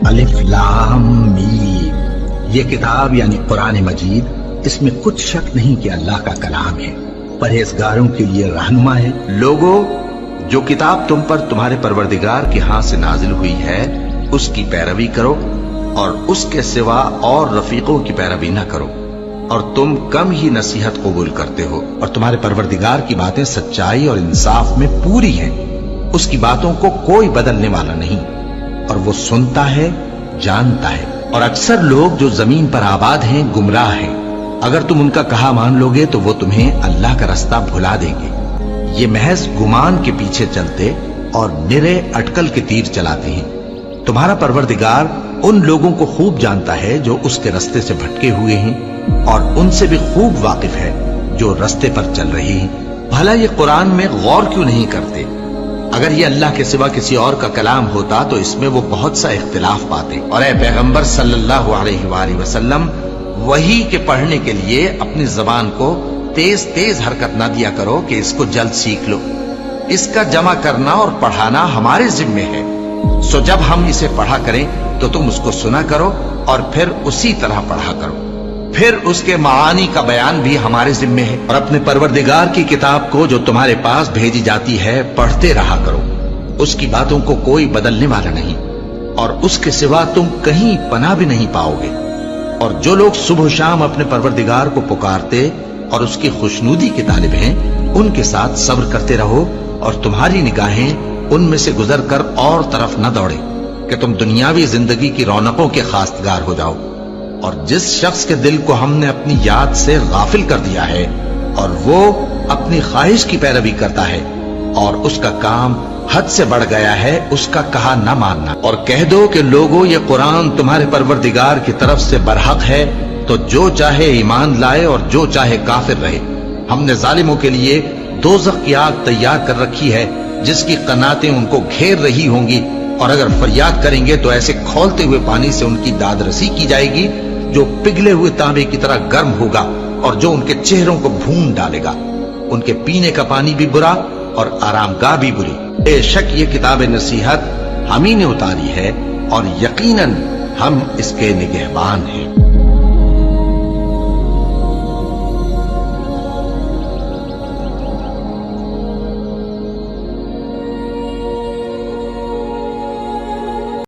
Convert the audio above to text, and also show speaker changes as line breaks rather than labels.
الف لام میم، یہ کتاب یعنی قرآن مجید، اس میں کچھ شک نہیں کہ اللہ کا کلام ہے، پرہیزگاروں کے لیے رہنما ہے۔
لوگو، جو کتاب تم پر تمہارے پروردگار کے ہاں سے نازل ہوئی ہے اس کی پیروی کرو اور اس کے سوا اور رفیقوں کی پیروی نہ کرو، اور تم کم ہی نصیحت قبول کرتے ہو، اور تمہارے پروردگار کی باتیں سچائی اور انصاف میں پوری ہیں، اس کی باتوں کو کوئی بدلنے والا نہیں، اور وہ سنتا ہے، جانتا ہے۔ اور اکثر لوگ جو زمین پر آباد ہیں گمراہ ہیں، اگر تم ان کا کہا مان لوگے تو وہ تمہیں اللہ کا رستہ بھلا دیں گے، یہ محض گمان کے پیچھے چلتے اور نرے اٹکل کے تیر چلاتے ہیں۔ تمہارا پروردگار ان لوگوں کو خوب جانتا ہے جو اس کے رستے سے بھٹکے ہوئے ہیں، اور ان سے بھی خوب واقف ہے جو رستے پر چل رہے ہیں۔ بھلا یہ قرآن میں غور کیوں نہیں کرتے؟ اگر یہ اللہ کے سوا کسی اور کا کلام ہوتا تو اس میں وہ بہت سا اختلاف پاتے۔ اور اے پیغمبر صلی اللہ علیہ وآلہ وسلم، وحی کے پڑھنے کے لیے اپنی زبان کو تیز تیز حرکت نہ دیا کرو کہ اس کو جلد سیکھ لو، اس کا جمع کرنا اور پڑھانا ہمارے ذمے ہے، سو جب ہم اسے پڑھا کریں تو تم اس کو سنا کرو اور پھر اسی طرح پڑھا کرو، پھر اس کے معانی کا بیان بھی ہمارے ذمے ہے۔ اور اپنے پروردگار کی کتاب کو جو تمہارے پاس بھیجی جاتی ہے پڑھتے رہا کرو، اس کی باتوں کو کوئی بدلنے والا نہیں، اور اس کے سوا تم کہیں پناہ بھی نہیں پاؤ گے۔ اور جو لوگ صبح و شام اپنے پروردگار کو پکارتے اور اس کی خوشنودی کے طالب ہیں، ان کے ساتھ صبر کرتے رہو، اور تمہاری نگاہیں ان میں سے گزر کر اور طرف نہ دوڑے کہ تم دنیاوی زندگی کی رونقوں کے خواستگار ہو جاؤ۔ اور جس شخص کے دل کو ہم نے اپنی یاد سے غافل کر دیا ہے اور وہ اپنی خواہش کی پیروی کرتا ہے اور اس کا کام حد سے بڑھ گیا ہے، اس کا کہا نہ ماننا، اور کہہ دو کہ لوگو یہ قرآن تمہارے پروردگار کی طرف سے برحق ہے، تو جو چاہے ایمان لائے اور جو چاہے کافر رہے۔ ہم نے ظالموں کے لیے دوزخ کی آگ تیار کر رکھی ہے جس کی قناتیں ان کو گھیر رہی ہوں گی، اور اگر فریاد کریں گے تو ایسے کھولتے ہوئے پانی سے ان کی داد رسی کی جائے گی جو پگھلے ہوئے تانبے کی طرح گرم ہوگا، اور جو ان کے چہروں کو بھون ڈالے گا۔ ان کے پینے کا پانی بھی برا اور آرام گاہ بھی بری۔ بے شک یہ کتاب نصیحت ہم ہی نے اتاری ہے، اور یقیناً ہم اس کے نگہبان ہیں۔